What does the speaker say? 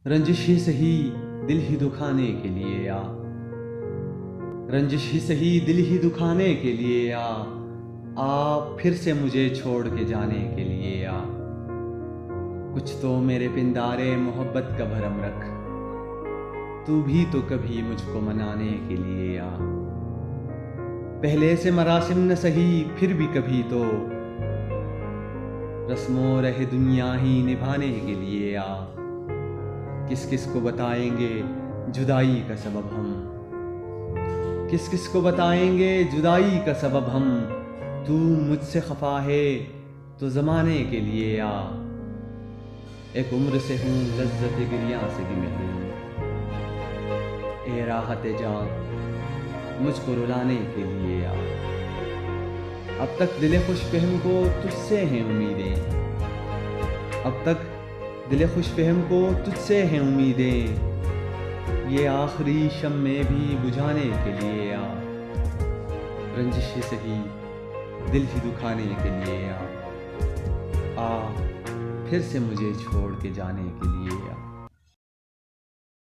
रंजिश ही सही दिल ही दुखाने के लिए आ, रंजिश ही सही दिल ही दुखाने के लिए आ फिर से मुझे छोड़ के जाने के लिए आ। कुछ तो मेरे पिंदारे मोहब्बत का भरम रख, तू भी तो कभी मुझको मनाने के लिए आ। पहले से मरासिम न सही फिर भी कभी तो रस्मों रहे दुनिया ही निभाने के लिए आ। किस किस को बताएंगे जुदाई का सबब हम, किस किस को बताएंगे जुदाई का सबब हम। तू मुझसे खफा है तो ज़माने के लिए आ। एक उम्र से हूँ लज्जत गिरिया से भी महरूम, ए राहत जान मुझको रुलाने के लिए आ। अब तक दिले खुश फहम को तुझसे हैं उम्मीदें, अब तक दिले खुश फहम को तुझसे हैं उम्मीदें। ये आखिरी शम्मे भी बुझाने के लिए आ। रंजिश ही सही दिल ही दुखाने के लिए आ फिर से मुझे छोड़ के जाने के लिए आ।